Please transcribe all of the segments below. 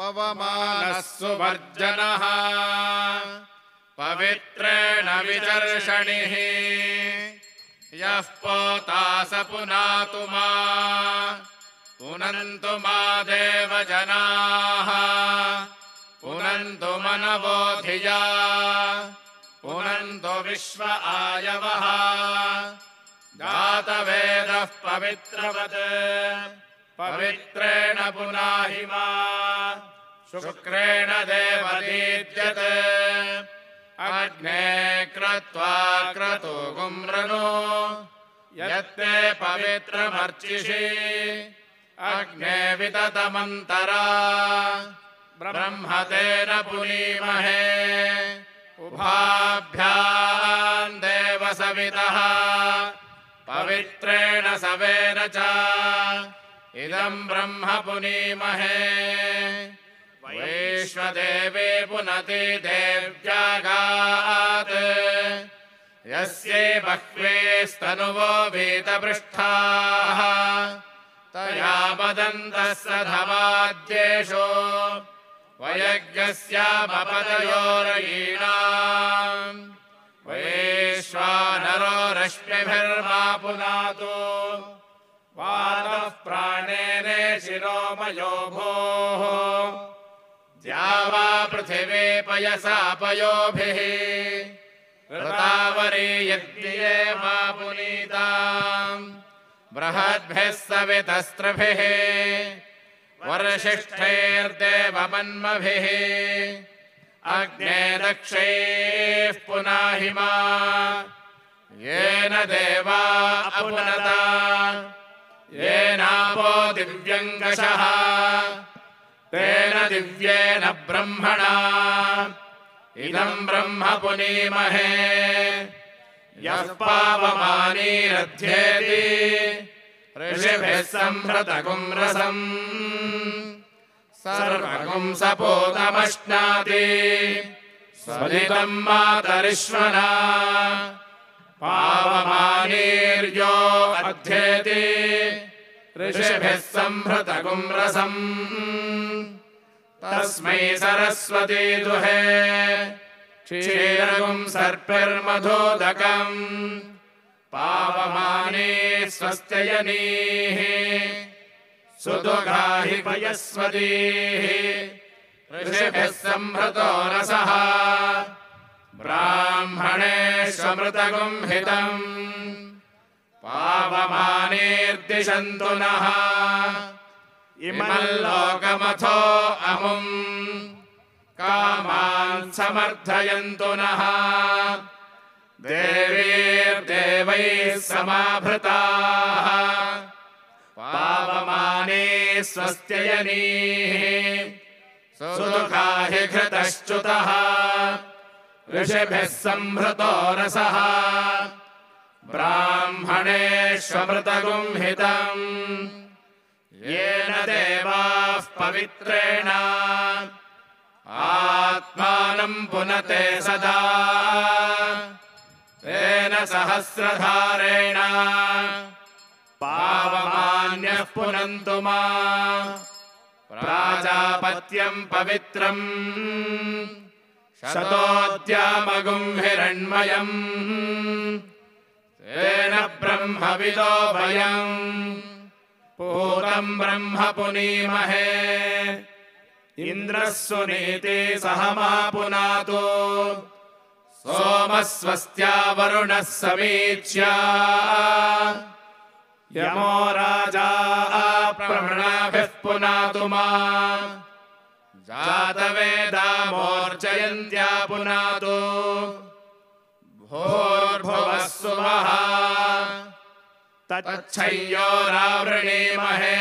पवमानः सुवर्जनः पवित्रेण विचर्षणिः यः पोता स पुनातु मा पुनन्तु मा देवजनाः पुनन्तु मनवो धिया पुनन्तु विश्व आयवः जातवेदः पवित्रवत् पवित्रेण पुनाहि मा शुक्रेण देवदीद्यते अग्ने क्रत्वा क्रतुगुम्रनो यत्ते पवित्रमर्चिषि अग्ने विततमन्तरा ब्रह्मतेन पुनीमहे उभाभ्याम् देवसवितः पवित्रेण सवेन च इदम् ब्रह्म पुनीमहे वैश्वदेवे पुनति देव्यागात् यस्यै बह्वे स्तनुवो वीतपृष्ठाः तया मदन्तः स धमाद्येषो वयज्ञस्यामपतयोरयीणाम् वैश्वानरो रश्मिभिर्मा पुनातु वातः प्राणेने शिरोमयो भोः द्यावा पृथिवी पयसा पयोभिः ऋतावरी यज्ञे मा पुनीताम् बृहद्भिः सवितस्त्रभिः वर्षिष्ठैर्देवमन्मभिः अग्ने दक्षैः पुनाहि मा येन देवा अपुनता येनापो दिव्यङ्गशः तेन दिव्येन ब्रह्मणा इदम् ब्रह्म पुनीमहे यः पावमानीरध्येति ऋषिभिः संहृतगुं रसम् सर्वगुं सपोतमश्नाति स्वदितम् मातरिश्वना पावमानीर्यो अध्येति ऋषिभिः संहृतगुं रसम् तस्मै सरस्वती दुहे क्षीरगुं सर्पिर्मधोदकम् पावमानी स्वस्त्ययनीः सुदुघाहि पयस्वतीः ऋषिभिः संहृतो रसः ब्राह्मणेष्वमृतगुं हितम् पावमानीर्दिशन्तु नः इमल्लोकमथो अमुम् कामान् समर्थयन्तु नः देवीर्देवैः समाभृताः पावमाने स्वस्त्ययनीः सुदुघाहि घृतश्च्युतः ऋषिभिः संहृतो रसः ब्राह्मणेष्वमृतगुं हितम् येन देवाः पवित्रेण आत्मानम् पुनते सदा तेन सहस्रधारेण पावमान्यः पुनन्तु मा प्राजापत्यम् पवित्रम् शतोद्यामगुं हिरण्मयम् तेन ब्रह्मविदो वयम् पूतम् ब्रह्म पुनीमहे इन्द्रः सुनीति सह मा पुनातु सोमः स्वस्त्या वरुणः समीच्य यमो राजा प्रवृणाभिः पुनातु मा जातवेदा मोर्चयन्त्या पुनातु भूर्भुवः सुवः तच्छय्योरावृणीमहे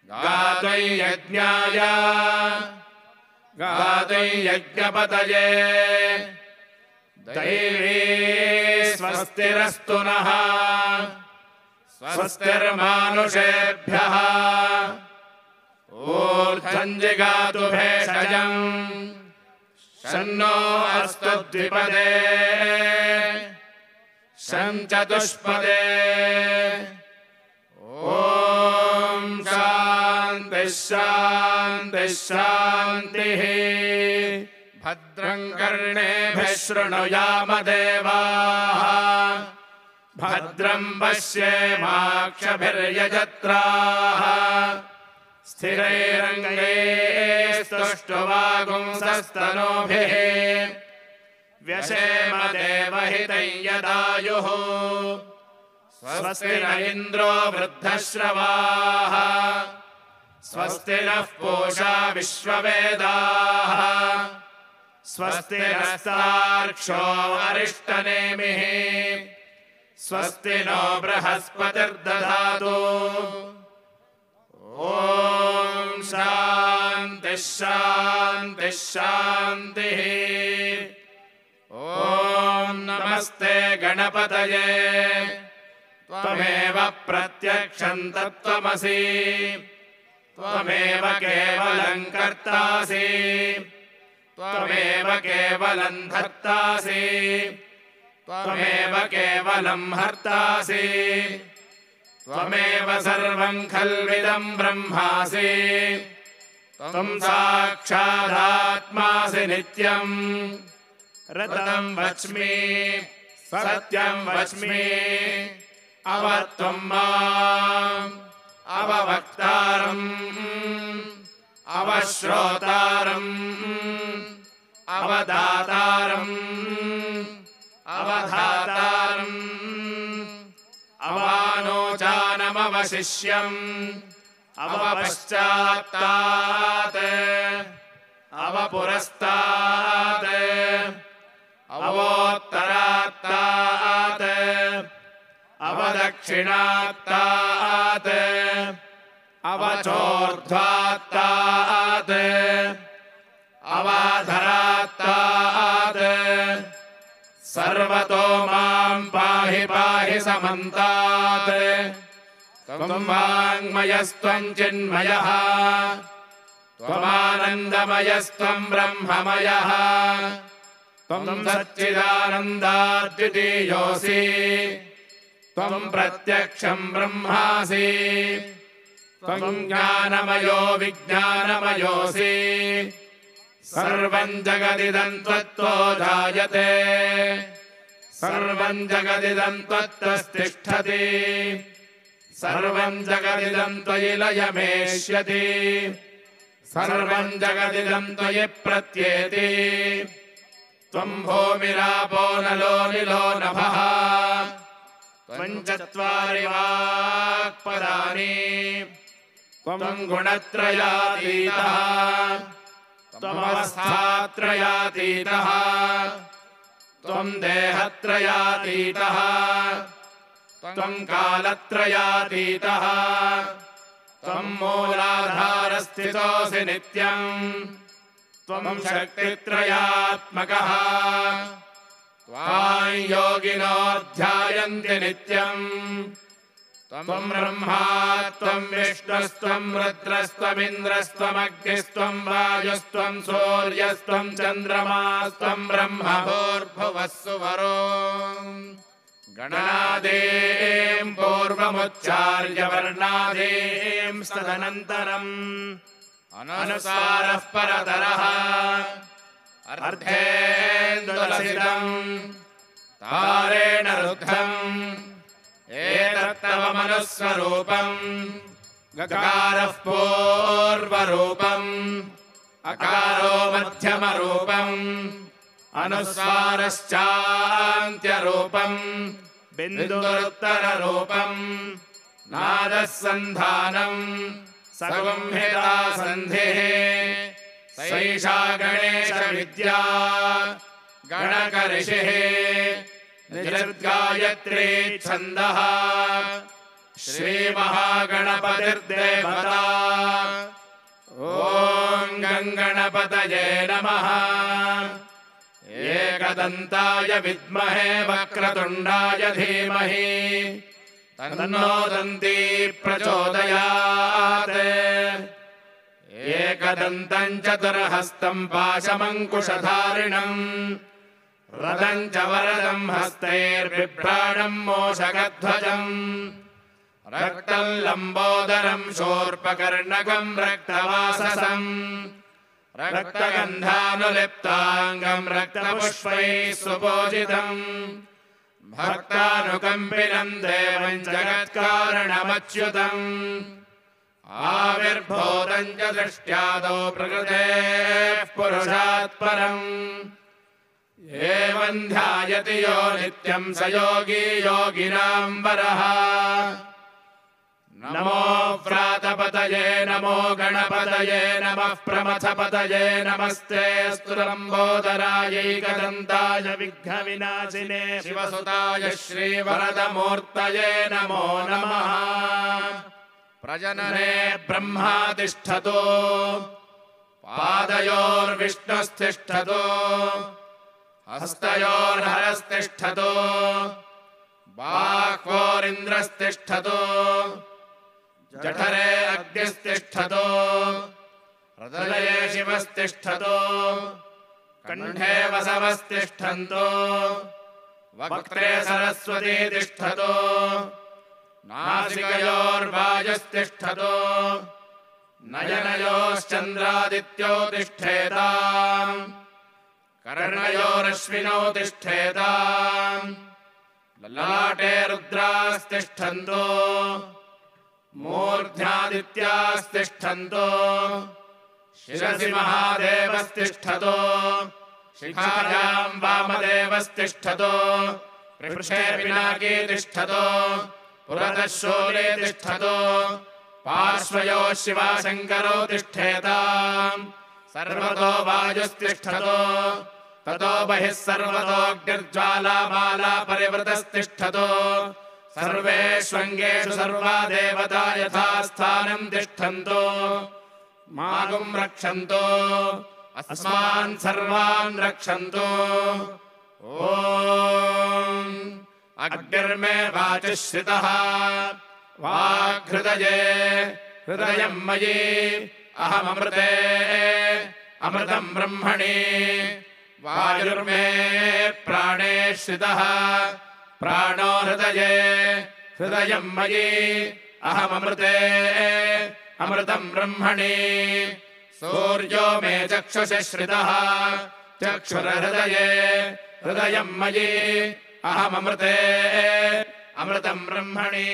गातुं यज्ञाय गातुं यज्ञपतये दैवी स्वस्तिरस्तु नः स्वस्तिर्मानुषेभ्यः ऊर्ध्वम् जिगातु भेषजम् शन्नो अस्तु द्विपदे शं चतुष्पदे ॐ शान्तिः शान्तिः शान्तिः भद्रं कर्णेभिः शृणुयाम देवाः भद्रं पश्येमाक्षभिर्यजत्राः स्थिरैरङ्गैस्तुष्टुवागुंसस्तनूभिः व्यशेम देवहितं यदायुः स्वस्ति न इन्द्रो वृद्धश्रवाः स्वस्ति नः पूषा विश्ववेदाः स्वस्ति नस्तार्क्ष्यो अरिष्टनेमिः स्वस्ति नो बृहस्पतिर्दधातु ॐ शान्तिः शान्तिः शान्तिः ॐ नमस्ते गणपतये त्वमेव प्रत्यक्षं तत्त्वमसि त्वमेव केवलं कर्तासि त्वमेव केवलं धर्तासि त्वमेव केवलं हर्तासि त्वमेव सर्वं खल्विदं ब्रह्मासि त्वं साक्षादात्मासि नित्यम् ऋतं वच्मि सत्यं वच्मि अवत्वं माम् अववक्तारम् अवश्रोतारम् अवदातारम् अवधातारम् अवानोचानमवशिष्यम् अवपश्चात्तात् अवपुरस्तात् अवोत्तरात्तात् अवदक्षिणात्तात् अवचोर्ध्वात्तात् अवाधरात्तात् सर्वतो मां पाहि पाहि समन्तात् त्वं वाङ्मयस्त्वं चिन्मयः त्वमानन्दमयस्त्वं ब्रह्ममयः त्वं सच्चिदानन्दाद्वितीयोऽसि त्वं प्रत्यक्षं ब्रह्मासि त्वं ज्ञानमयो विज्ञानमयोऽसि सर्वं जगदिदं त्वत्तो जायते सर्वं जगदिदं त्वत्तस्तिष्ठति सर्वं जगदिदं त्वयि लयमेष्यति सर्वं जगदिदं त्वयि प्रत्येति त्वं भूमिरापो नलो निलो नभः त्वं चत्वारि वाक्पदानि त्वं गुणत्रयातीतः त्वमवस्थात्रयातीतः त्वं देहत्रयातीतः त्वं कालत्रयातीतः त्वं मूलाधारस्थितोऽसि नित्यम् त्वं शक्तित्रयात्मकः त्वां योगिनो ध्यायन्ति नित्यम् त्वं ब्रह्मा त्वं विष्णुस्त्वं रुद्रस्त्वमिन्द्रस्त्वमग्निस्त्वं वायुस्त्वं सूर्यस्त्वं चन्द्रमास्त्वं ब्रह्म भूर्भुवः सुवरो गणादीं पूर्वमुच्चार्य वर्णादीं तदनन्तरम् अनुसारः परतरः अर्धेन्दुलसितम् तारेण रुद्धम् एतत्तव मनुस्वरूपम् गकारः पूर्वरूपम् अकारो मध्यमरूपम् अनुस्वारश्चान्त्यरूपम् बिन्दुरुत्तररूपम् नादः सन्धानम् संहिता सन्धिः सैषा गणेशविद्या गणकऋषिः निजद्गायत्री छन्दः श्रीमहागणपतिर्देवता ॐ गङ्गणपतये नमः एकदन्ताय विद्महे वक्रतुण्डाय धीमहि तन्नो दन्ती प्रचोदयात् एकदन्तं चतुर्हस्तं पाशमङ्कुशधारिणम् रदं च वरदं हस्तैर्बिभ्राणं मूषकध्वजम् रक्तं लम्बोदरं शूर्पकर्णकं रक्तवाससं रक्तगन्धानुलिप्ताङ्गं रक्तपुष्पैः सुपूजितम् भक्तानुकम्पिनं देवं जगत्कारणमच्युतम् आविर्भूतं च दृष्ट्यादौ प्रकृतेः पुरुषात् परम् एवं ध्यायति यो नित्यं स योगी योगिनां वरः नमो व्रातपतये नमो गणपतये नमः प्रमथपतये नमस्ते अस्तु लम्बोदरायैकदन्ताय विघ्नविनाशिने शिवसुताय श्रीवरदमूर्तये नमो नमः प्रजनने ब्रह्मा तिष्ठतो पादयोर्विष्णुस्तिष्ठतो हस्तयोर्हरस्तिष्ठतो बाह्वोरिन्द्रस्तिष्ठतो जठरे अग्निस्तिष्ठतो हृदये शिवस्तिष्ठतो कण्ठे वसवस्तिष्ठन्तो वक्त्रे सरस्वती तिष्ठतो नासिकयोर्वायुस्तिष्ठतो नयनयोश्चन्द्रादित्यो तिष्ठेताम् कर्णयोरश्विनौ तिष्ठेताम् ललाटे रुद्रास्तिष्ठन्तो मूर्ध्यादित्यास्तिष्ठन्तो शिरसि महादेवस्तिष्ठतो शिखायां वामदेवस्तिष्ठतो पृष्ठे पिनाकी तिष्ठतो पुरतः शूले तिष्ठतो पार्श्वयोः शिवाशङ्करो तिष्ठेताम् सर्वतो वायुस्तिष्ठतो ततो बहिः सर्वतोऽग्निर्ज्वालामाला परिवृतस्तिष्ठतो सर्वेष्वङ्गेषु सर्वा देवता यथा स्थानं तिष्ठन्तो मागुं रक्षन्तो अस्मान् सर्वान् रक्षन्तो ॐ अग्निर्मे वाचिः श्रितः वाग्हृदये हृदयं मयि अहममृते अमृतं ब्रह्मणि वायुर्मे प्राणे श्रितः प्राणो हृदये हृदयं मयि अहममृते अमृतं ब्रह्मणि सूर्यो मे चक्षुषि श्रितः चक्षुर्हृदये हृदयं मयि अहममृते अमृतं ब्रह्मणि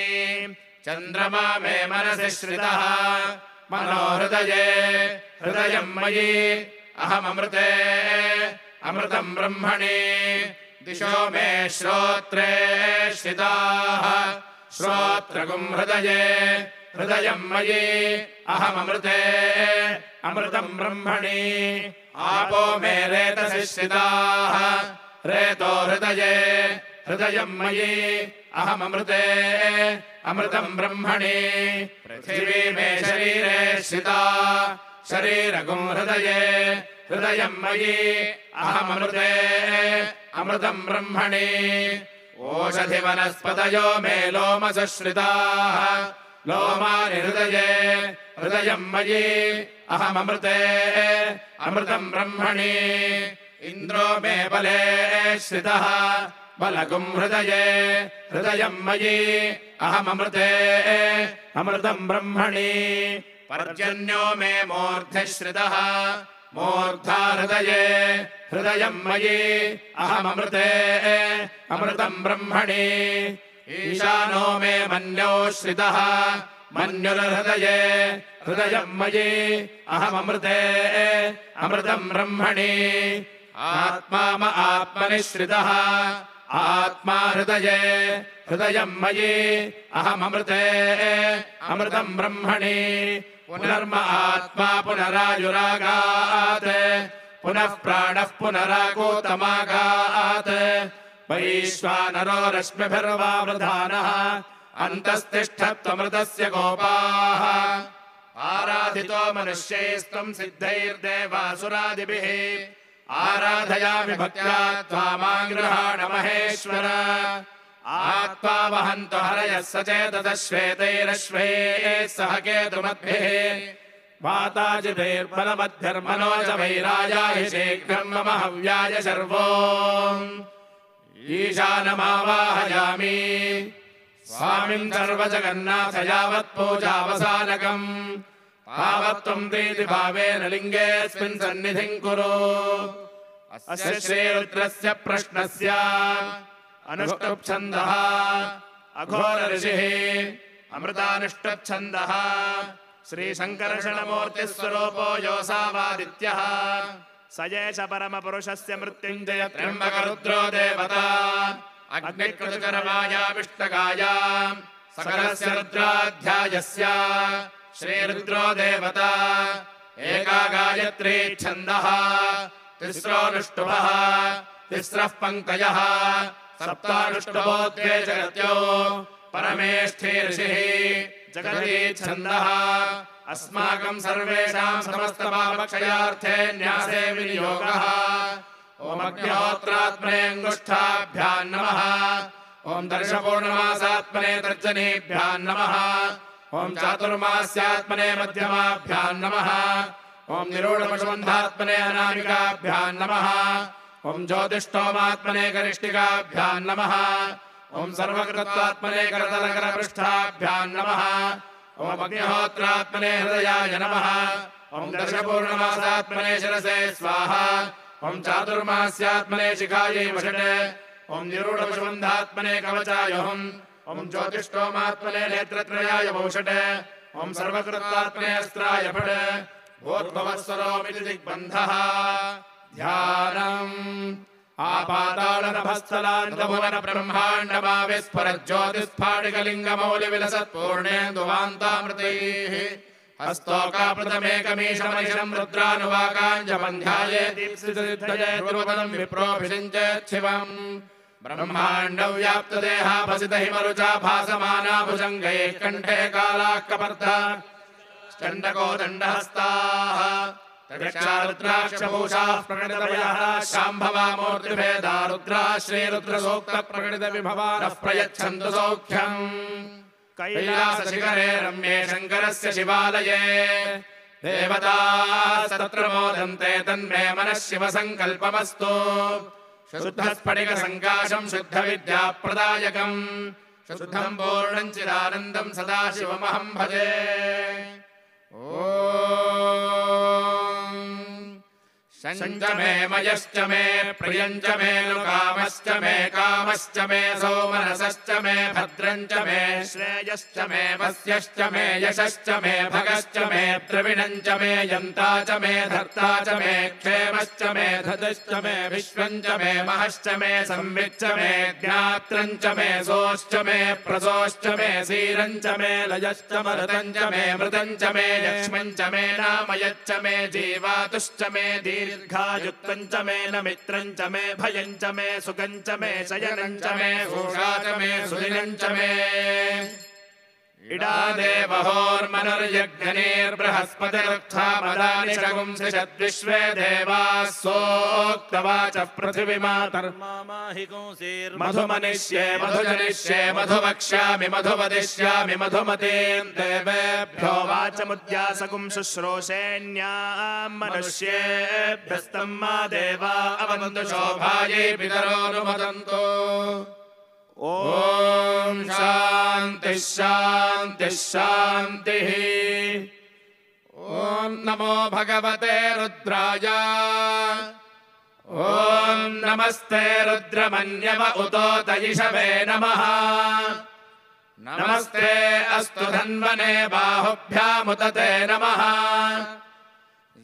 चन्द्रमा मे मनसि श्रितः मनो हृदये हृदयं मयि अहममृते अमृतं ब्रह्मणि दिशो मे श्रोत्रे श्रिताः श्रोत्रगुं हृदये हृदयं मयि अहममृते अमृतं ब्रह्मणि आपो मे रेतसि श्रिताः रेतो हृदये हृदयं मयि अहममृते अमृतं ब्रह्मणि पृथिवी मे शरीरे श्रिता शरीरगुं हृदये हृदयं मयि अहममृते अमृतं ब्रह्मणि ओषधिवनस्पतयो मे लोमसश्रिताः लोमानि हृदये हृदयं मयि अहममृते अमृतं ब्रह्मणि इन्द्रो मे बले श्रितः बलगुं हृदये हृदयं मयि अहममृते अमृतं ब्रह्मणि पर्जन्यो मे मूर्ध्नि श्रितः मूर्धा हृदये हृदयं मयि अहममृते अमृतं ब्रह्मणि ईशानो मे मन्यो श्रितः मन्युर्हृदये हृदयं मयि अहममृते अमृतं ब्रह्मणि आत्मा म आत्मनि श्रितः आत्मा हृदये हृदयं मयि अहममृते अमृतं ब्रह्मणि पुनर्म आत्मा पुनरायुरागात् पुनः प्राणः पुनरागोतमागात् वैश्वानरो रश्मिभिर्वावृधानः अन्तस्तिष्ठत्वमृतस्य गोपाः आराधितो मनुष्यैस्त्वं सिद्धैर्देवासुरादिभिः आराधयामि भक्त्या त्वामां गृहाण महेश्वर आत्मा वहन्तो हरयः सचेततः श्वेतैरश्वैः सह केतुमद्भिः वाताजिभिर्बलमध्यर्मनोज वैराजाहि शीघ्रं मम हव्याय शर्वो ईशानमावाहयामि स्वामिन् सर्वजगन्नाथ यावत् पूजावसानकम् तावत् त्वम् प्रीति भावेन लिङ्गेऽस्मिन् सन्निधिम् कुरु अस्य श्रीरुद्रस्य प्रश्नस्य अनुष्टुप्छन्दः अघोर ऋषिः अमृतानुष्टुप्छन्दः श्रीशङ्करषणमूर्तिस्वरूपो योऽसावादित्यः स एष परमपुरुषस्य मृत्युञ्जय त्र्यम्बकरुद्रो देवता अग्निकृतकरमायाविष्टकाय सकलस्य रुद्राध्यायस्य श्रीरुद्रो देवता एका गायत्री छन्दः तिस्रोऽनुष्टुभः तिस्रः पङ्क्तयः सप्तानुष्टुभो द्वे जगत्यो परमेष्ठी ऋषिः जगती छन्दः अस्माकम् सर्वेषाम् समस्तपापक्षयार्थे न्यासे विनियोगः ॐ अग्निहोत्रात्मने अङ्गुष्ठाभ्याम् नमः ॐ दर्शपूर्णमासात्मने तर्जनीभ्याम् नमः ॐ चातुर्मास्यात्मने मध्यमाभ्याम् नमः ॐ निरूढपशुबन्धात्मने अनामिकाभ्याम् नमः ॐ ज्योतिष्ठोमात्मने गरिष्ठिकाभ्याम् नमः ॐ सर्वकृतात्मने करतलकरपृष्ठाभ्याम् नमः ॐ अग्निहोत्रात्मने हृदयाय नमः ॐ दर्शपूर्णमासात्मने शिरसे स्वाहा ॐ चातुर्मास्यात्मने शिखायै वषटे ॐ निरूढपशुबन्धात्मने कवचाय ॐ ज्योतिष्ठोमात्मने नेत्रत्रयाय वौषटे ॐ सर्वकृतात्मने अस्त्राय फट् भूर्भुवस्वरोमिति दिग्बन्धः ध्यानम् आपातालनभस्थलान्तभुवन ब्रह्माण्डमाविस्फुरज्योतिस्फाटिकलिङ्गमौलिविलसत्पूर्णेन्दुवान्तामृतैः हस्तोकापृतमेकमीशमनिशम् रुद्रानुवाकाञ्जबन्ध्याये दीप्सितसिद्धये गुरुपदम् विप्रोऽभिषिञ्चेच्छिवम् ब्रह्माण्डव्याप्तदेहाभसितहिमरुचा भासमाना भुजङ्गैः कण्ठे कालाः कपर्धा चण्डको दण्डहस्ताः रुद्राक्षभूषाः प्रकटितवयः शाम्भवा मूर्तिभेदा रुद्राः श्रीरुद्रसूक्तप्रकटितविभवानः प्रयच्छन्तु सौख्यम् कैलासशिखरे रम्ये शङ्करस्य शिवालये देवताः तत्र मोदन्ते तन्मे मनः शिवसङ्कल्पमस्तु शुद्धस्फटिकसङ्काशम् शुद्धविद्याप्रदायकम् शुद्धम् पूर्णम् चिदानन्दम् सदा शिवमहम् भजे शञ्च मे मयश्च मे प्रियञ्च मे लुकामश्च मे कामश्च मे सौमनसश्च मे भद्रञ्च मे श्रेयश्च मे वस्यश्च मे यशश्च मे भगश्च मे द्रविणञ्च मे यन्ता च मे धर्ता च मे क्षेमश्च मे धतश्च मे विश्वञ्च मे महश्च मे संविच्च मे ज्ञात्रञ्च मे सोश्च मे प्रसोश्च मे सीरञ्च मे लयश्च मरुतञ्च मे मृतञ्च मे यक्ष्मञ्च मे नामयच्च मे जीवातुश्च मे दीर्घायुक्तञ्च मे न मित्रञ्च मे भयञ्च मे सुखञ्च मे शयनञ्च मे घोषा च मे सुदिनञ्च मे इडादेवहोर्मनुर्यज्ञनेर्बृहस्पतिरुक्थामदानि शगुंसिषद्विश्वे देवाः सोक्तवाचः पृथिवीमातर्माहिगुंसीर्मधुमनिष्ये मधुजनिष्ये मधुवक्ष्यामि मधुवदिष्यामि मधुमतीम् देवेभ्यो वाचमुद्यासकुं शुश्रूषेण्याम् मनुष्येभ्यस्तम् मा देवा अवन्तु शोभायै पितरोऽनुमोदन्तु ॐ शान्तिः शान्तिः शान्तिः ॐ नमो भगवते रुद्राय ॐ नमस्ते रुद्रमन्यव उतोतयिषवे नमः नमस्ते अस्तु धन्वने बाहुभ्यामुदते नमः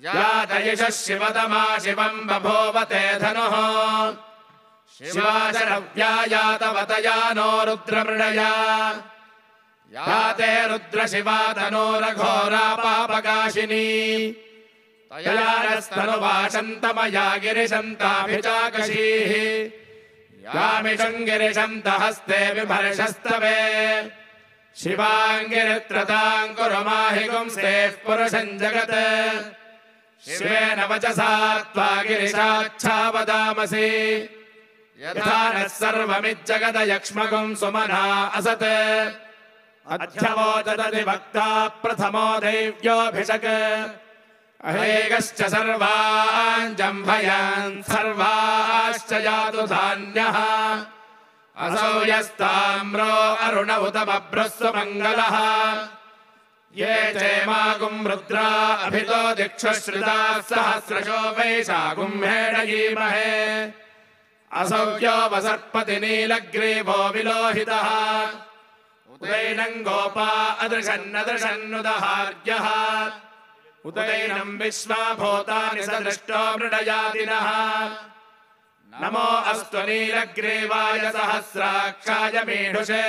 या दयिषः शिवतमा शिवम् बभूवते धनुः शिवाशरव्यायातवतया नो रुद्रमृडया या ते रुद्रशिवा तनोरघोरा पापकाशिनी तया नस्तनुवाशन्तमया गिरिशन्ताभिचाकशीः यामिषम् गिरिशन्तहस्ते बिभर्षस्तवे शिवाङ्गिरित्रताम् कुरु माहि गुंस्तेः पुरुषम् जगत् शिवेन वचसा त्वा गिरिशाच्छावदामसि यथा नः सर्वमिज्जगदयक्ष्मगुम् सुमना असत् अध्यवोचदधिभक्ता प्रथमो दैव्योऽभिषक् अहेगश्च सर्वान् जम्भयान् सर्वाश्च यातु धान्यः असौ यस्ताम्रो अरुण उत बभ्रस्व मङ्गलः ये चेमागुं रुद्रा अभितो दिक्षुश्रिताः सहस्रशो वैशागुं हेडयीमहे असौ यो वसर्पति नीलग्रीवो विलोहितः उदैनं गोपा अदृशन्नदृशन्नुदहार्यः उदैनं विश्वा भूतानि सदृष्टो मृडयादिनः नमो अस्तु नीलग्रीवाय सहस्राक्षाय मीढुषे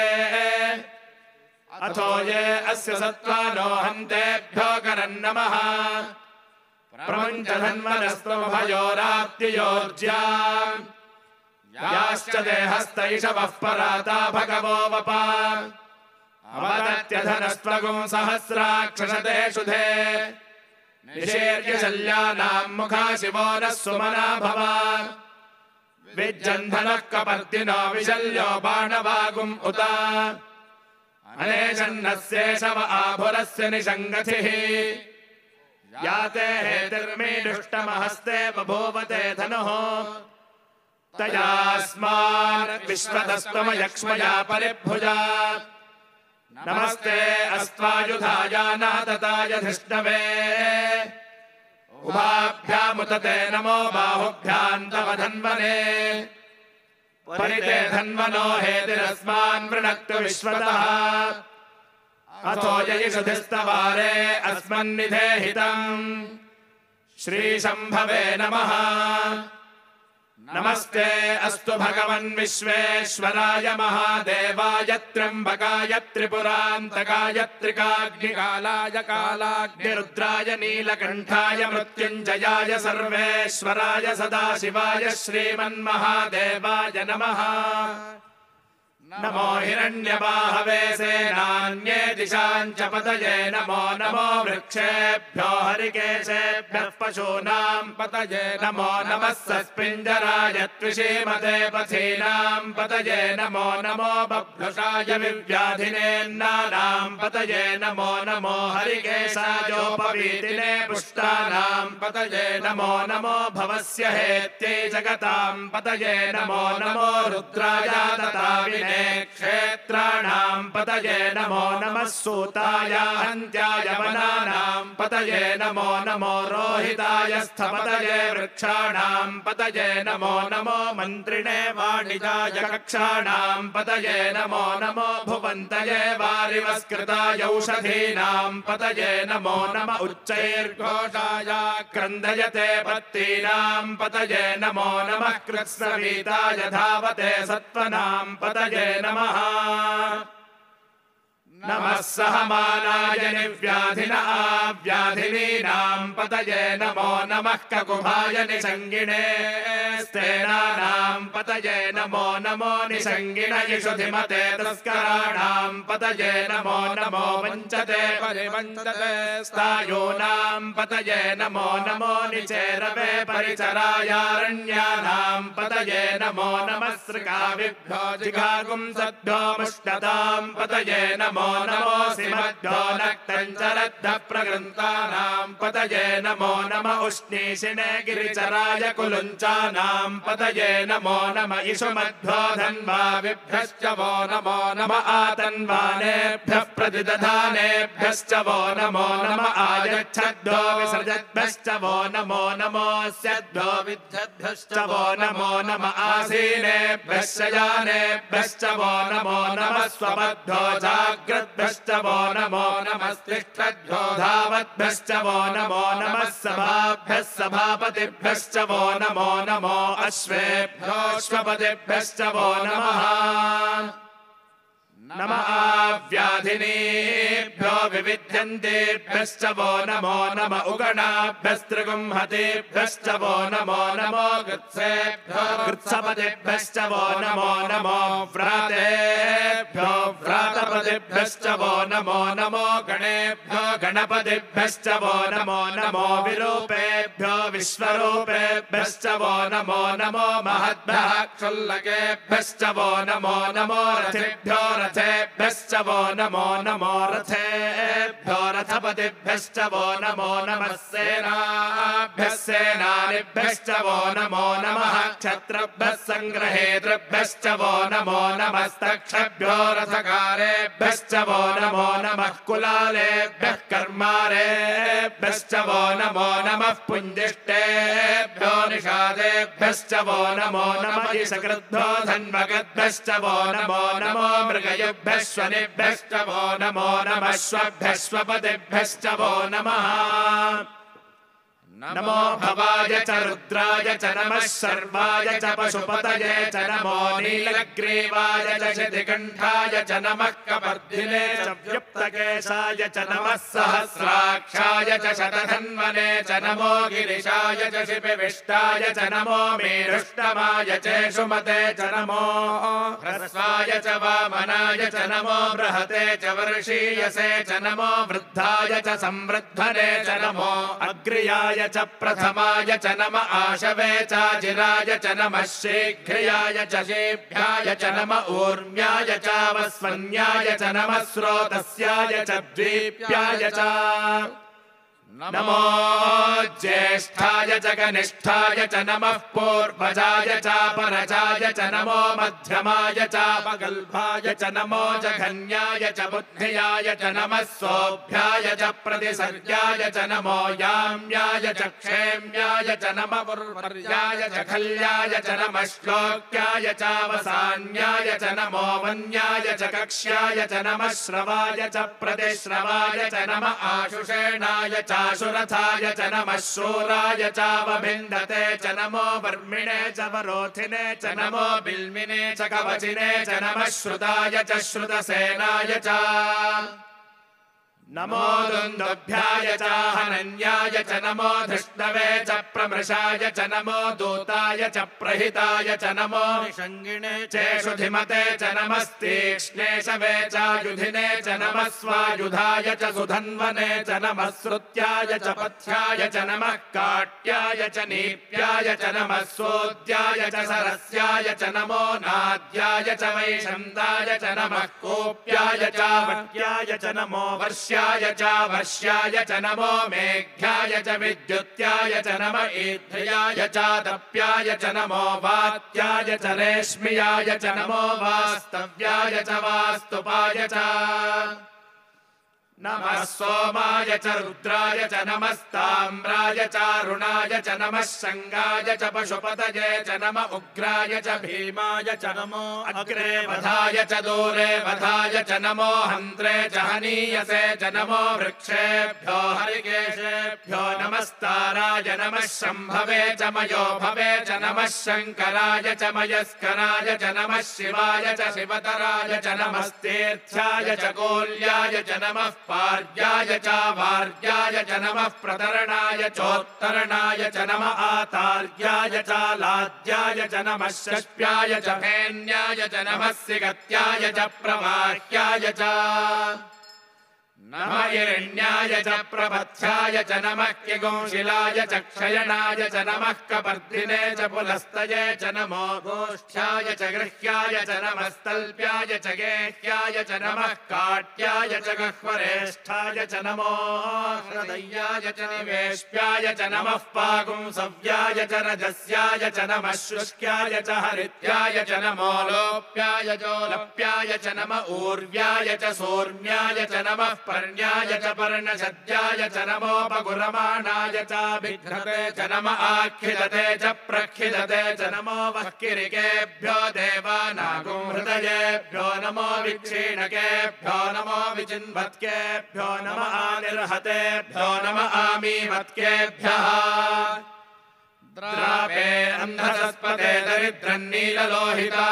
अथो ये अस्य सत्त्वानो हन्तेभ्यो करन्नमः प्रमुञ्च धन्वनस्त्वमभयोराप्तियोर्ज्या याश्च देहस्तैषवः पराता भगवो वपा अवदत्यधनस्त्वगुं सहस्राक्षशते शुधे निषेर्य शल्यानां मुखा शिवो नः सुमना भव विज्जन्धनः कपर्दिनो विशल्यो बाणवागुम् उत अनेशन्नस्येषव आभुरस्य निषङ्गथिः याते हेतिर्मीडुष्टमहस्ते बभूवते धनुः तयास्मान् विश्वतस्त्वमयक्ष्मया परिभुजा नमस्ते अस्त्वायुधाय नादताय धिष्णवे उभाभ्यामुतते नमो बाहुभ्याम् तव धन्वने परिते धन्वनो हेतिरस्मान् वृणक्तु विश्वतः अथो ययिषुधिस्तवारे अस्मन्निधेहितम् श्रीशम्भवे नमः नमस्ते अस्तु भगवन् विश्वेश्वराय महादेवाय त्र्यम्बकाय त्रिपुरान्तकाय त्रिकाग्निकालाय कालाग्निरुद्राय नीलकण्ठाय मृत्युञ्जयाय सर्वेश्वराय सदाशिवाय श्रीमन्महादेवाय नमः नमो हिरण्यबाहवे सेनान्ये दिशाञ्च पतये नमो नमो वृक्षेभ्यो हरिकेशेभ्यः पशूनां पतये नमो नमः सस्पिञ्जराय त्विषीमते पथीनां पतये नमो नमो बभ्रुषाय विव्याधिनेन्नानां पतये नमो नमो हरिकेशायोपवीतिने पुष्टानां पतये नमो नमो भवस्य हेत्यै जगतां पतये नमो नमो रुद्राय दताविने क्षेत्राणां पतये नमो नमः सूताय हन्त्याय वनानां पतये नमो नमो रोहिताय स्थपतये वृक्षाणां पतये नमो नमो मन्त्रिणे वाणिजाय कक्षाणां पतये नमो नमो भुवन्तये वारिवस्कृताय औषधीनां पतये नमो नम उच्चैर्घोषाय क्रन्दयते पत्तीनां पतये नमो नमः कृत्स्नवीताय धावते सत्त्वनां पतये नमः नमः सहमानाय निव्याधिन आव्याधिनीनां पतये नमो नमः ककुभाय निषङ्गिणे स्तेनानां पतये नमो नमो निषङ्गिण यशुधिमते तस्कराणां पतये नमो नमो वञ्चते परिवञ्चते स्थायूनां पतये नमो नमो निचेरवे परिचरायारण्यानां पतये नमो नमः सृगाविभ्यो जिघागुंसद्भ्यो मुष्टतां पतये नमो नमो सिमद्भ्यो नक्तञ्चरद्धप्रगृन्तानां पतये नमो नम उष्णीषिणे गिरिचराय कुलुञ्चानां पतये नमो नम इषुमद्भ्यो धन्वाविभ्यश्च वो नमो नम आतन्वानेभ्यः प्रतिदधानेभ्यश्च वो नमो नम आयच्छद्भ्यो विसृजद्भ्यश्च वो नमो नमोऽस्यद्भ्यो विद्धद्भ्यश्च वो नमो नम आसीनेभ्यः शयानेभ्यश्च वो नमो नमः स्वपद्भ्यो जाग्रद्भ्यश्च वो नमो नमस्तिष्ठद्भ्यो धावद्भ्यश्च वो नमो नमः सभाभ्यः सभापतिभ्यश्च वो नमो नमो अश्वेभ्योऽश्वपतिभ्यश्च वो नमः नमः व्याधिनीभ्यो विविध्यन्तेभ्यश्च वो नमो नम उगणाभ्यस्त्रिगुंहतेभ्यश्च वो नमो नमो गृत्सेभ्यो गृत्सपतिभ्यश्च वो नमो नमो व्रातेभ्यो व्रातपतिभ्यश्च गणपतिभ्यश्च वो नमो नमो गणेभ्यो गणपतिभ्यश्च वो नमो नमो विरूपेभ्यो विश्वरूपेभ्यश्च वो नमो नमो महद्भ्यः क्षुल्लकेभ्यश्च वो नमो नमो रथेभ्यो रथेभ्यश्च वो नमो नमो रथेभ्यो रथपतिभ्यश्च वो नमो नमः सेनाभ्यः सेनानिभ्यश्च वो नमो नमः क्षत्रभ्यः सङ्ग्रहेतृभ्यश्च वो नमो नमस्तक्षभ्यो रथकारेभ्यश्च वो नमो नमः कुलालेभ्यः कर्मारेभ्यश्च वो नमो नमः पुञ्जिष्टेभ्यो निषादेभ्यश्च वो नमो नमः सकृद्भ्यो धन्वगद्भ्यश्च वो नमो नमो मृगयुभ्यः स्वनिभ्यश्च वो नमो नमः स्वभ्यः स्वपतिभ्यश्च वो नमः नमो भवाय च रुद्राय च नमः सर्वाय च पशुपतये च नमो नीलग्रीवाय च शितिकण्ठाय च नमः कपर्दिने च व्युप्तकेशाय च नमः सहस्राक्षाय च शतधन्वने च नमो गिरिशाय च शिपिविष्टाय च नमो मेरुष्टमाय च सुमते च नमो ह्रस्वाय च वामनाय च नमो बृहते च वर्षीयसे च नमो वृद्धाय च संवृद्धने च नमो अग्र्याय च प्रथमाय च नम आशवे चाजिराय च नमः शीघ्र्याय च शेभ्याय च नम ऊर्म्याय च वस्वन्याय च नमः स्रोतस्याय च द्वीप्याय च नमो ज्येष्ठाय च कनिष्ठाय च नमः पूर्वजाय च परजाय च नमो मध्यमाय च पगल्भाय च नमो जघन्याय च बुद्धियाय च नमः सोऽभ्याय च प्रतिसर्याय च नमो याम्याय च क्षेम्याय च नमः उर्वर्याय च खल्याय च नमः श्लोक्याय च वसान्याय च नमो वन्याय च कक्ष्याय च नमः श्रवाय च प्रतिश्रवाय च नमः आशुषेणाय च सुरथाय च नमः शूराय चावभिन्दते च नमो वर्मिणे च वरोधिने च नमो बिल्मिने च कवचिने च नमः श्रुताय च श्रुतसेनाय च नमो दुन्दुभ्याय च हनन्याय च नमो धृष्णवे च प्रमृषाय च नमो दूताय च प्रहिताय च नमो निषङ्गिणे चेषुधिमते च नमस्तीक्ष्णे शवे च युधिने च नमः स्वायुधाय च सुधन्वने च नमः श्रुत्याय च पथ्याय च नमः काट्याय च नीप्याय च नमः सोद्याय च सरस्याय च नमो नाद्याय च वैशन्ताय च नमः कोप्याय च वट्याय च नमो वर्ष्याय च वर्ष्याय च नमो मेघ्याय च विद्युत्याय च नम ईध्र्याय च तप्याय च नमो वात्याय च रेश्म्याय च नमो वास्तव्याय च वास्तुपाय च नमः सोमाय च रुद्राय च नमस्ताम्राय च अरुणाय च नमः शङ्गाय च पशुपतये च नम उग्राय च भीमाय च नमो अग्रे वधाय च दूरे वधाय च नमो हन्त्रे च हनीयसे च नमो वृक्षेभ्यो हरिकेशेभ्यो नमस्ताराय नमः शम्भवे च मयो भवे च नमः शङ्कराय च मयस्कराय च नमः शिवाय च शिवतराय च नमस्तीर्थ्याय च कोल्याय च नमः पार्याय च वार्याय च नमः प्रतरणाय चोत्तरणाय च नम आतार्याय च लाद्याय च नमः षष्ट्याय च फेन्याय च नमः सिगत्याय च प्रवाह्याय च नमः हिरण्याय च प्रपथ्याय च नमः किगुंशिलाय च क्षयणाय च नमः कपर्दिने च पुलस्तये च नमो गोष्ठ्याय च गृह्याय च नमः स्तल्प्याय च गेह्याय च नमः काट्याय च गह्वरेष्ठाय च नमो हृदयाय च निवेश्याय च नमः पागुंसव्याय च रजस्याय च नमः शुष्क्याय च हरित्याय च नमो लोप्याय जोलप्याय च नम ऊर्व्याय च सोर्म्याय च नमः पर्ण्याय च पर्णशद्याय च नमोपगुरमाणाय च विघ्नते च नम आखिदते च प्रखिदते च नमो वह्किरिकेभ्यो देवानागुं हृदयेभ्यो नमो विक्षीणकेभ्यो नमो विचिन्वत्केभ्यो नम आनिर्हतेभ्यो नम आमीवत्केभ्यः द्रापे अन्धसस्पते दरिद्रन्नीललोहिता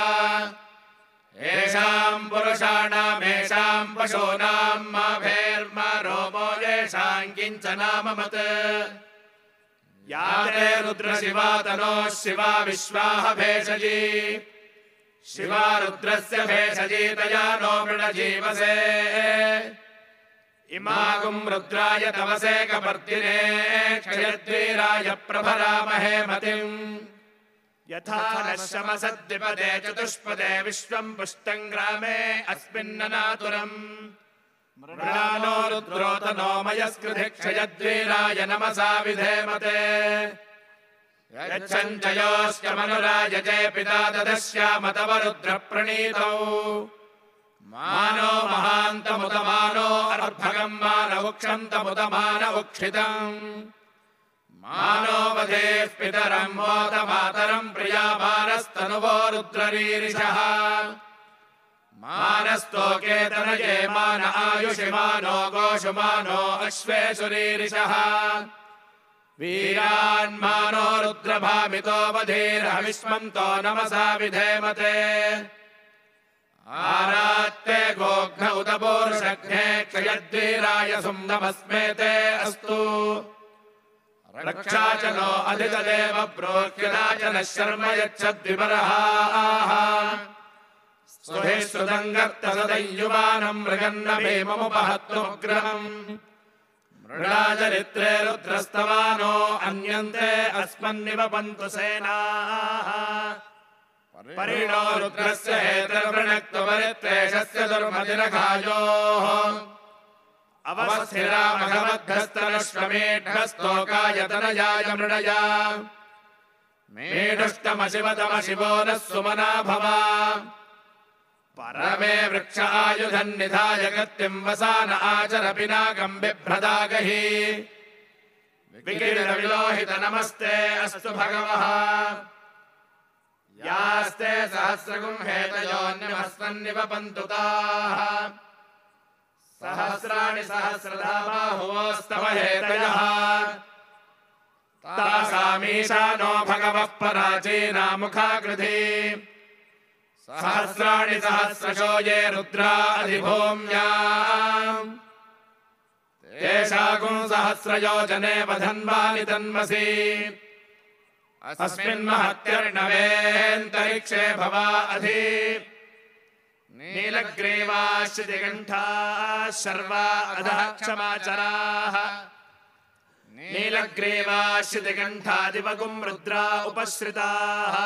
येषाम् पुरुषाणामेषाम् पशूनाम् मा भेर्मा रोमो येषाम् किञ्च नाम मत् या ते रुद्रशिवा तनोः शिवा विश्वाह भेषजी शिवा रुद्रस्य भेषजीतया नो मृडजीवसे इमागुं रुद्राय तवसे कपर्दिने क्षयद्वीराय प्रभरामहे मतिम् यथा नः शमसद्विपदे चतुष्पदे विश्वं पुष्टं ग्रामे अस्मिन्ननातुरम् मृणानो रुद्रोतनो मयस्कृधि क्षयद्वीराय नमसा विधेमते यच्छञ्चयोश्च मनुरायजे पिता ददश्याम तव रुद्रप्रणीतौ मानो महान्तमुदमानो अर्भगम् मानवुक्षन्तमुदमानवुक्षितम् मानो वधेः पितरम् मोदमातरम् प्रियामानस्तनुवो रुद्ररीरिषः मानस्तोकेतनये मान आयुषि मानो गोषु मानो अश्वेषुरीरिषः वीरान्मानो रुद्रभामितो वधीर्हविष्मन्तो नमसा विधेमते आरात्ते गोघ्न उत पूरुषघ्ने क्षयद्वीराय सुम्नमस्मेते अस्तु रक्षा च नो अधिकदेव प्रोक्यदा च नः शर्म यच्छद्विपरहाः सुभिः सुदङ्गर्तसदयुवानम् मृगन्न भीममुपहत्तुमुग्रहम् मृडाचरित्रे रुद्रस्तवानो अन्यन्ते अस्मन्निव पन्तु सेनाः परिणो रुद्रस्य हेतर्वृणक्तुपरित्रेषस्य दुर्मतिरघायोः अवस्थिरा मघवद्भस्तनश्वमेढस्तोकायतनयाय मृडया मेढुष्टमशिवतमशिवो नः सुमना भवा परमे वृक्ष आयुधन्निधाय गत्तिम् वसान आचर पिनाकम् बिभ्रदागहि विकीर्णविलोहित नमस्ते अस्तु भगवः यास्ते सहस्रगुं हेतयोऽन्यमस्मन्निव पन्तु ताः सहस्राणि सहस्रधा बाहुवोस्तव हेतयः तासामीशानो भगवः पराचीना मुखाकृधि सहस्राणि सहस्रशो ये रुद्रा अधिभूम्या तेषागुं सहस्रयोजने वधन्वानि तन्मसि अस्मिन्महत्यर्णवेऽन्तरिक्षे भवा अधि नीलग्रीवाश्चितिकण्ठाः शर्वा अधः क्षमाचराः नीलग्रीवाश्चितिकण्ठादिवगुं रुद्रा उपश्रिताः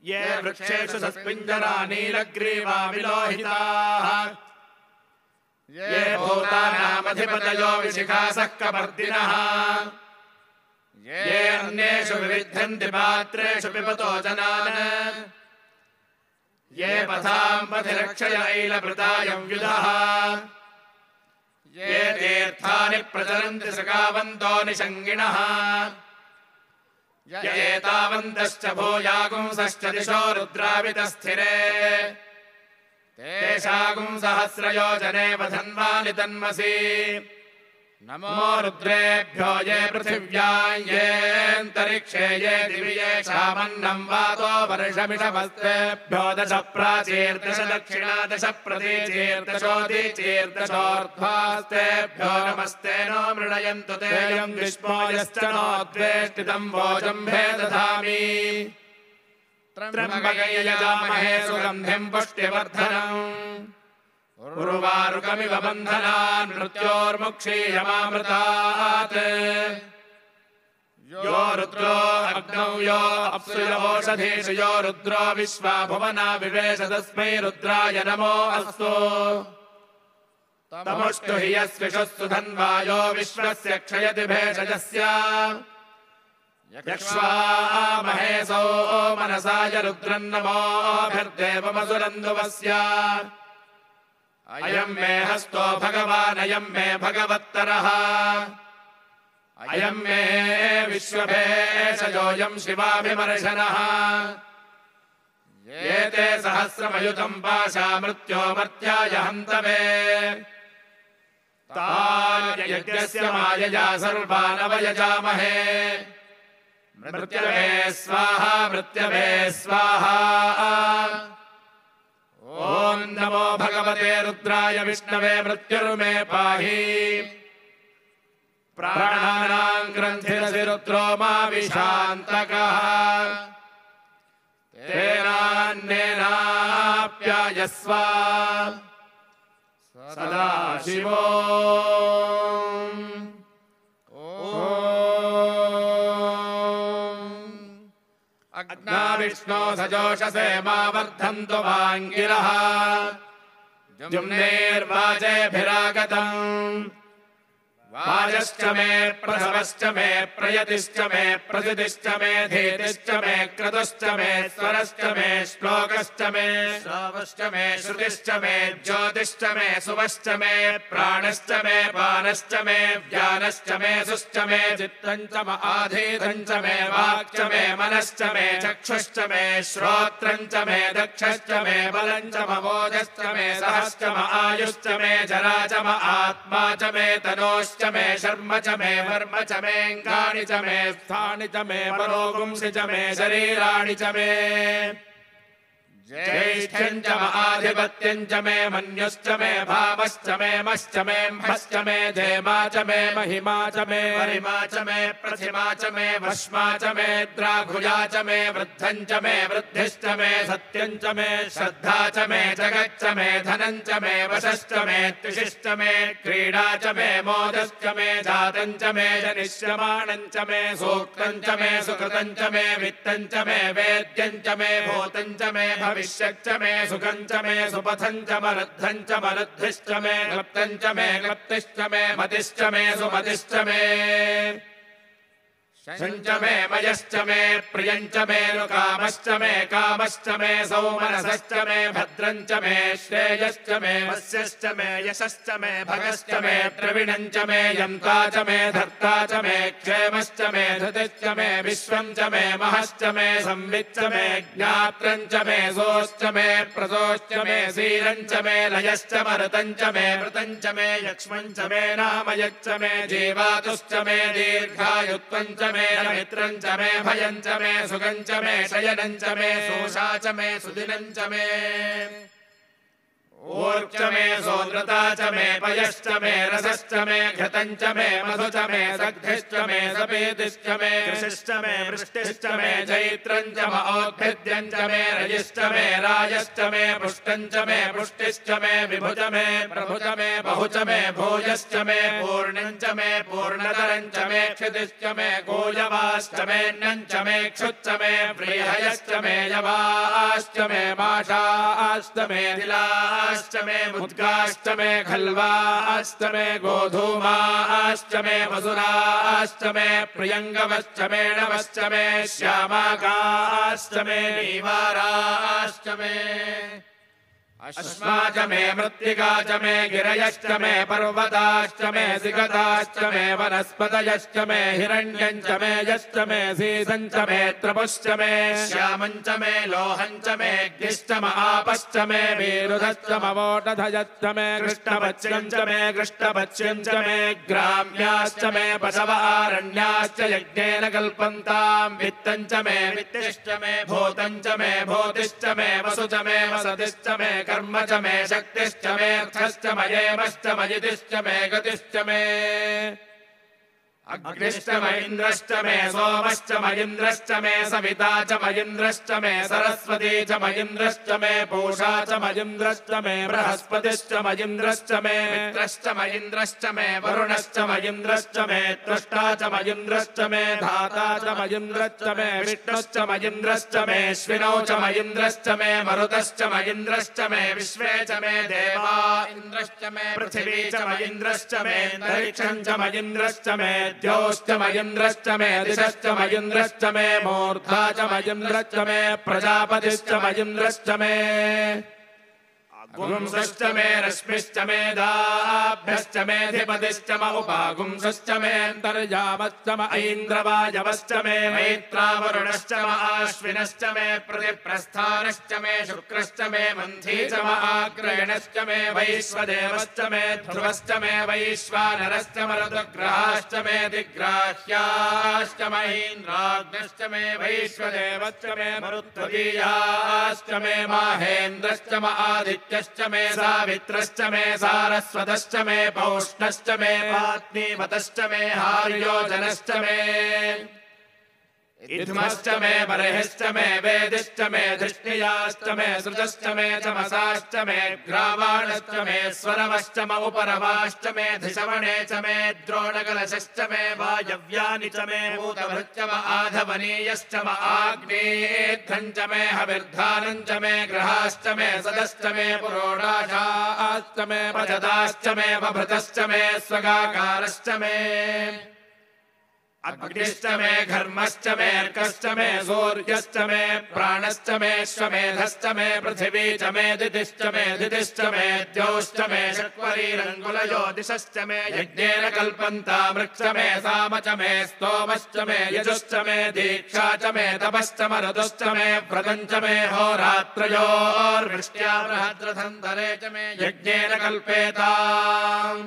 ये वृक्षेषु सस्पिञ्जरा नीलग्रीवा विलोहिताः ये भूतानामधिपतयो विशिखासः कपर्दिनः ये अन्येषु विविध्यन्ति पात्रेषु पिबतो जनान् ये पथाम् पथिरक्षय ऐलभृतायं युधः ये तीर्थानि प्रचरन्ति सखावन्तो निषङ्गिणः एतावन्तश्च भूयागुंसश्च दिशो रुद्रावितस्थिरे तेषागुं सहस्रयोजने वधन्वानि तन्मसि नमो रुद्रेभ्यो ये पृथिव्यां येऽन्तरिक्षे ये दिवि येषामन्नं वातो वर्षमिषमस्तेभ्यो दश प्राचीर्दश दक्षिणा दश प्रतीचीर्दशोदीचीर्दशोर्ध्वास्तेभ्यो नमस्ते नो मृणयन्तु तेऽयं विष्मो यश्च नो द्वेष्टितं भोजम्भे दधामि त्र्यम्बकयजामहे सुगन्धिं पुष्टिवर्धनम् उर्वारुकमिव बन्धनान् मृत्योर्मुक्षीयमामृतात् यो रुद्रो अग्नौ यो अप्सु यो ओषधीषु यो रुद्रो विश्वा भुवना विवेश तस्मै रुद्राय नमो अस्तु तमुष्टु हि यस्विषुस्तु धन्वा यो विश्वस्य क्षयति भेषजस्य यक्ष्वामहेसो मनसाय रुद्रन्नमोऽभिर्देवमसुरन्दुवस्य अयं मे हस्तो भगवान् अयं मे भगवत्तरः अयं मे विश्वभेषजोऽयं शिवाभिमर्शनः ये ते सहस्रमयुतं पाशा मृत्यो मर्त्याय हन्तवे तान् यज्ञस्य मायया सर्वानवयजामहे मृत्यवे स्वाहा मृत्यवे स्वाहा ॐ नमो भगवते रुद्राय विष्णवे मृत्युर्मे पाहि प्राणानां ग्रन्थिरसि रुद्रो मा विशान्तकः तेनान्य तेनाप्यायस्व सदाशिवो अग्ना विष्णो सजोषसे मा वर्धन्तु वाङ्गिरः जुम्नेर्वाजेभिरागतम् वाजश्च मे प्रसवश्च मे प्रयतिश्च मे प्रसिद्धिश्च मे धीतिश्च मे क्रतुश्च मे स्वरश्च मे श्लोकश्च मे श्रावश्च मे श्रुतिश्च मे ज्योतिश्च मे सुवश्च मे प्राणश्च मे पानश्च मे व्यानश्च मे सुश्च मे चित्तञ्च म आधीतञ्च मे वाक्च मे मनश्च मे चक्षुश्च मे श्रोत्रञ्च मे दक्षश्च मे बलञ्च म वोजश्च मे सहश्च म आयुश्च मे जरा च म आत्मा च मे तनोश्च मे शर्म च मे वर्म च मे अङ्गानि च मे स्थानि च मे परोगुंसि च मे शरीराणि च मे ज्येष्ठ्यं च म आधिपत्यं च मे मन्युश्च मे भावश्च मे मश्च मे म्भश्च मे धेमा च मे महिमा च मे वरिमा च मे प्रथिमा च मे वश्मा च मे द्राघुजा च मे वृद्धं च मे वृद्धिश्च मे सत्यं च मे श्रद्धा च मे जगच्च मे धनं च मे वशश्च मे त्रिशिश्च मे क्रीडा च मे मोदश्च मे जातं च मे जनिष्यमाणं च मे सूक्तं च मे सुकृतं च मे वित्तं च मे वेद्यं च मे भूतं च मे भविष्यच्च मे सुखं च मे सुपथं च मरुद्धं च मरुद्धिश्च मे क्लप्तं च मे क्लप्तिश्च मे मतिश्च मे सुमतिश्च मे शञ्च मे मयश्च मे प्रियञ्च मे लुकामश्च मे कामश्च मे सौमनसश्च मे भद्रञ्च मे श्रेयश्च मे वस्यश्च मे यशश्च मे भगश्च मे द्रविणञ्च मे यन्ता च मे धर्ता च मे क्षेमश्च मे धृतिश्च मे विश्वं च मे महश्च मे संविच्च मे ज्ञात्रञ्च मे सोश्च मे प्रसोश्च मे सीरञ्च मे लयश्च मरुतञ्च मे मृतञ्च मे यक्ष्मञ्च मे नामयच्च मे जीवातुश्च मे दीर्घायुत्वञ्च मे मित्रं च मे भयं च मे सुखं च मे शयनं च मे सोषा च मे सुदिनं च मे ऊर्च मे सोनृता च मे पयश्च मे रसश्च मे घृतं च मे मधु च मे सग्धिश्च मे सपेतिश्च मे कृषिश्च मे वृष्टिश्च मे जैत्रं च म औद्भिद्यं च मे रयिश्च मे रायश्च मे पुष्टं च मे पुष्टिश्च मे विभुज मे प्रभुज मे बहुज मे भोजश्च मे पूर्णं च मे पूर्णतरं च मे क्षितिश्च मे गोयवाश्च मेऽन्नं च मे क्षुच्च मे व्रीहयश्च मे यवाश्च मे माषाश्च मे तिलाश्च मे मुद्गाश्च मे खल्वाश्च मे गोधूमाश्च मे वसुराश्च मे प्रियङ्गवश्च मे नवश्च मे श्यामाकाश्च मे नीवाराश्च मे अश्मा च मे मृत्तिका च मे गिरयश्च मे पर्वताश्च मे सिगताश्च मे वनस्पतयश्च मे हिरण्यं च मे यश्च मे सीसं च मे त्रपुश्च मे श्यामं च मे लोहं च मे अग्निश्च म आपश्च मे वीरुधश्च मवोटधयश्च मे कृष्णपच्यं च मे कृष्णपच्यं च मे ग्राम्याश्च मे पशव आरण्याश्च यज्ञेन कल्पन्तां वित्तं च मे वित्तिश्च मे भूतं च मे भूतिश्च मे वसु च मे वसतिश्च मे कर्म च मे शक्तिश्च मे अर्थश्च मयेमश्च मयितिश्च मे गतिश्च मे अग्निश्च मयिन्द्रश्च मे सोमश्च मयिन्द्रश्च मे सविता च मयिन्द्रश्च मे सरस्वती च मयिन्द्रश्च मे पूषा च मयिन्द्रश्च मे बृहस्पतिश्च मयिन्द्रश्च मे मित्रश्च मयिन्द्रश्च मे वरुणश्च मयिन्द्रश्च मे त्वष्टा च मयिन्द्रश्च मे धाता च मयिन्द्रश्च मे विष्णुश्च मयिन्द्रश्च मे अश्विनौ च मयिन्द्रश्च मे मरुतश्च मयिन्द्रश्च मे विश्वे च मे देवा इन्द्रश्च मे पृथिवी च मयिन्द्रश्च मे अन्तरिक्षं च मयिन्द्रश्च मे द्यौश्च मयिन्द्रश्च मे दिशश्च मयिन्द्रश्च मे मूर्धा च मयिन्द्रश्च मे प्रजापतिश्च मयिन्द्रश्च मे गुंसश्च मे रश्मिश्च मे दाभ्यश्च मेऽधिपतिश्च म उपागुंसश्च मे अन्तर्यामश्च म ऐन्द्रवायवश्च मे मैत्रावरुणश्च म आश्विनश्च मे प्रतिप्रस्थानश्च मे शुक्रश्च मे मन्थी च म आग्रयणश्च मे वैश्वदेवश्च मे ध्रुवश्च मे वैश्वानरश्च मरुतग्रहाश्च मे दिग्राह्याश्च महीन्द्राग्नश्च मे वैश्वदेवश्च मे मरुत्वदीयाश्च मे माहेन्द्रश्च म आदित्य मे सावित्रश्च मे सारस्वतश्च मे पौष्णश्च मे पात्नीवतश्च मे हार्योजनश्च मे इद्धुमश्च मे बर्हिश्च मे वेदिश्च मे धृष्णियाश्च मे सृजश्च मे चमसाश्च मे ग्रावाणश्च मे स्वरवश्च म उपरवाश्च मे धिषवणे च मे द्रोणकलशश्च मे वायव्यानि च मे भूतभृच्च म आधवनीयश्च म आग्नेद्धं च मे हविर्धानं च मे ग्रहाश्च मे सदश्च मे पुरोडाशाश्च मे पचदाश्च मे वभृतश्च मे स्वगाकारश्च मे अग्निश्च मे घर्मश्च मे अर्कश्च मे सूर्यश्च मे प्राणश्च मे श्वमेधश्च मे पृथिवी च मे दितिश्च मे दितिश्च मे द्यौश्च मे षट्वरीरङ्गुलयोदिशश्च मे यज्ञेन कल्पन्तामृक्ष मे साम च मे स्तोमश्च मे यजुश्च मे दीक्षा च मे तपश्च मरुदश्च मे व्रतं च मे होरात्रयोर्वृष्ट्या बृहद्रथन्तरे च मे यज्ञेन कल्पेताम्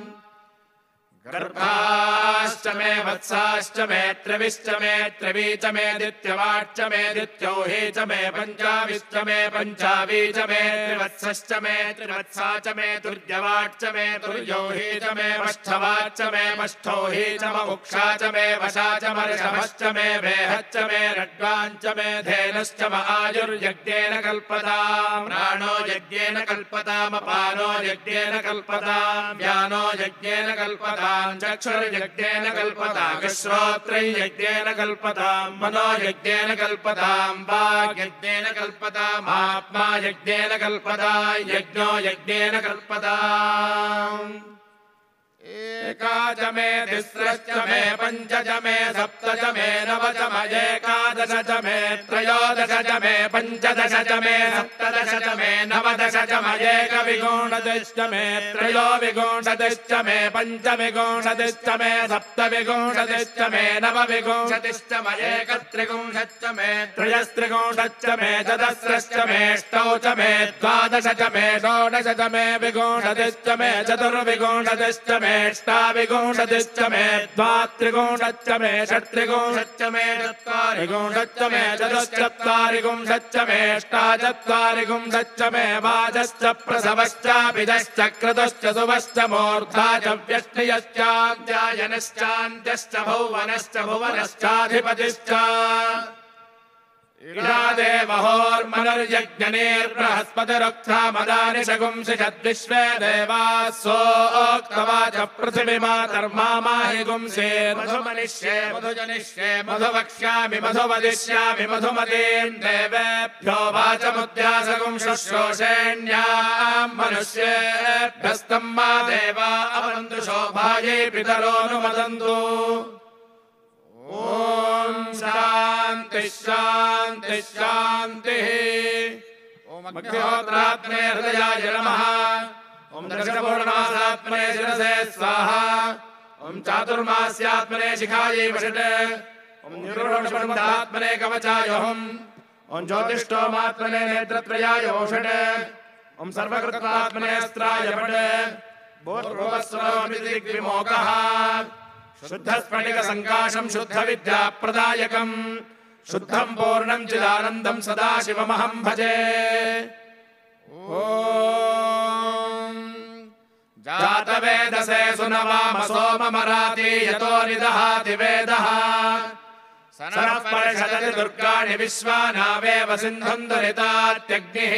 गर्भाश्च मे वत्साश्च मे त्रिविश्च मे त्रिवी च मे दित्यवाच्च मे दित्यौही च मे पञ्चाविश्च मे पञ्चावी च मे त्रिवत्सश्च मे त्रिवत्सा च मे तुर्यवाच्च मे तुर्यौही च मे पष्ठवाच्च मे पष्ठौही च म उक्षा च मे वशा च मर्षभश्च मे वेहच्च मे रड्वाञ्च मे धेनुश्च म आयुर्यज्ञेन कल्पताम् प्राणो यज्ञेन कल्पताम् अपानो यज्ञेन कल्पताम् व्यानो यज्ञेन कल्पताम् चक्षुर्यज्ञेन कल्पताम् श्रोत्रयज्ञेन कल्पताम् मनो यज्ञेन कल्पताम् वाग्यज्ञेन कल्पताम् आत्मा यज्ञेन कल्पताम् यज्ञो यज्ञेन कल्पताम् एका च मे तिस्रश्च मे पञ्च च मे सप्त च मे नव च म एकादश च मे त्रयोदश च मे पञ्चदश च मे सप्तदश च मे नवदश च म एकविंशतिश्च मे त्रयोविंशतिश्च मे पञ्चविंशतिश्च मे सप्तविंशतिश्च मे नवविंशतिश्च म एकत्रिंशच्च मे त्रयस्त्रिंशच्च मे चतस्रश्च मे अष्टौ च मे द्वादश च मे षोडश च मे विंशतिश्च मे चतुर्विंशतिश्च मे अष्टाविंशतिश्च मे द्वात्रिंशच्च मे षट्त्रिंशच्च मे चत्वारिंशच्च मे चतुश्चत्वारिंशच्च मे अष्टाचत्वारिंशच्च मे वाजश्च प्रसवश्चाभिदश्च क्रतुश्च सुवश्च मूर्धा च व्यष्टियश्चाध्यायनश्चान्त्यश्च भुवनश्च भुवनश्चाधिपतिश्च देवहोर्मनुर्यज्ञनेर्बृहस्पतिरुक्था मदानि शगुंसि षद्विश्वे देवाः सोक्तवाच पृथिवीमातर्मा माहि गुंसे मधुमनिष्ये मधुजनिष्ये मधुवक्ष्यामि मधुवदिष्यामि मधुमतीन् देवेभ्यो वाचमुद्यासगुं शुश्रूषेण्याम् मनुष्येभ्यस्तम् मा देवा अवन्तु शोभायै पितरोऽनुमदन्तु ओम शांति शांति शांतिः। ओम अग्निहोत्रात्मने हृदयाय नमः। ओम दर्शपूर्णमासात्मने शिरसे स्वाहा। ओम चातुर्मास्यात्मने शिखायै वषट्। ओम निरूढमण्डात्मने कवचाय हुम्। ओम ज्योतिष्ठोमात्मने नेत्रत्रयाय ओषट्। ओम सर्वकृतात्मने अस्त्राय फट्। भूर्भुवस्सुरोऽमिदिग्विमोकः शुद्धस्फटिक संकाशं शुद्ध विद्या प्रदायकं शुद्धं पूर्णं चिदानन्दं सदाशिवमहं भजे। ओम जातवेदसे सुनवाम सोममराति यतो निदहाति वेदः सनः परिषदति दुर्गाणि विश्वानावेव सिन्धुं दुरितात्यग्निः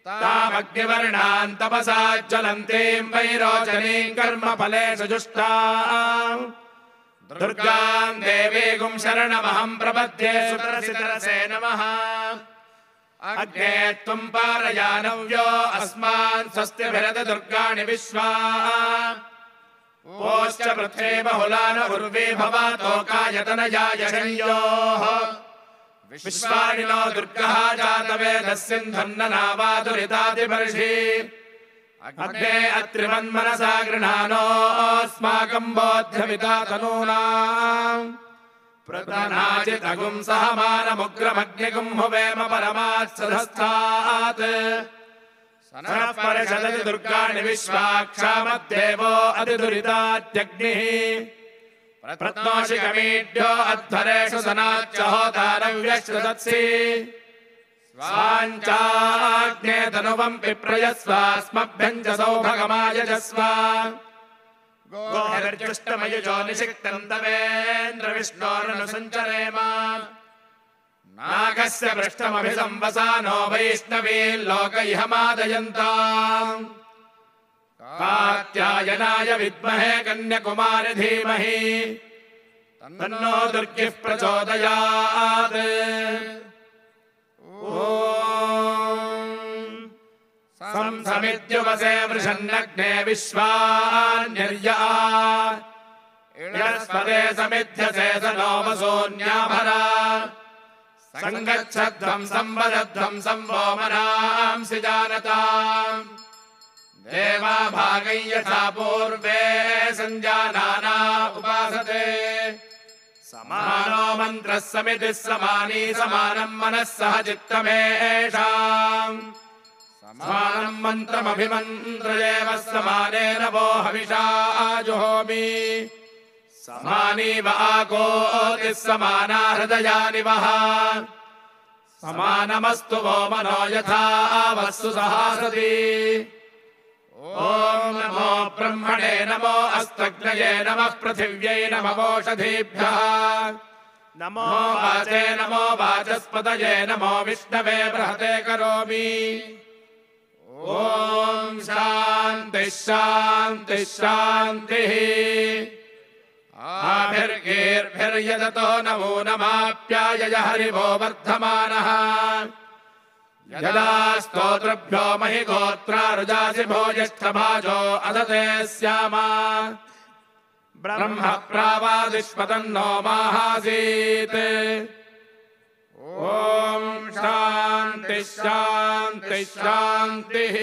तामग्निवर्णान् तपसा ज्वलन्तीं वैरोचनीं कर्मफलेषु जुष्टाम् दुर्गां देवीगुं शरणमहं प्रपद्ये सुतरसितरसे नमः। अग्ने त्वं पारयानव्यो अस्मान् स्वस्तिभिरति दुर्गाणि विश्वा ओश्च पृथ्वी बहुलान उर्वी भवातोकायतनयाय शंयोः विश्वानिनो दुर्गः जातवेदः सिन्धुन्ननावादुरितादिपर्षि अग्ने अत्रिमन्मनसा गृह्णानोऽस्माकं बोध्यमिता तनूनाम् प्रतनाजितगुं सहमानमुग्रमग्निगुं हुवेम परमात्सधस्थात् सनः परिषदति दुर्गाणि विश्वाक्षामद्देवो अतिदुरितात्यग्निः प्रत्नोषिकमीढ्यो अध्वरेषु सनाच्च होतारव्यश्रुतत्सि स्वाञ्चाग्ने तनुवं पिप्रयस्वास्मभ्यं च सौभगमायजस्व गोभिर्जुष्टमयुजो निषिक्तम् तवेन्द्र विष्णोरनुसञ्चरेम नागस्य पृष्ठमभिसंवसानो वैष्णवील्लोक इह मादयन्ताम् कात्यायनाय विद्महे कन्याकुमारि धीमहि तन्नो दुर्गिः प्रचोदयात् ॐ समित्युवसे वृषन्नग्ने विश्वान्यर्या इळस्पदे समिध्यसे स नो वसून्याभरा सङ्गच्छध्वम् संवदध्वम् संवोमनांसि जानताम् देवा भागै यथा पूर्वे सञ्जानाना उपासते समानो मन्त्रः समितिः समानी समानम् मनः सह चित्तमेषाम् समानम् मन्त्रमभिमन्त्रयेव समानेन वो हविषा जुहोमि समानी वाकोतिः समाना हृदयानि वः समानमस्तु वो मनो यथा वस्तु सहासति ॐ नमो ब्रह्मणे नमो अस्तग्नये नमः पृथिव्यै नमोषधीभ्यः नमो वाचे नमो वाचस्पतये नमो विष्णवे बृहते करोमि ॐ शान्तिः शान्तिः शान्तिः आभिर्गीर्भिर्यदतो नमो नमाप्यायय हरिवो वर्धमानः यदा स्तोत्रभ्यो महि गोत्रारुजासि भोजिष्ठभाजो अदते स्यामा ब्रह्म प्रावादिष्पतन्नो माहासीत् ॐ शान्तिः शान्तिः शान्तिः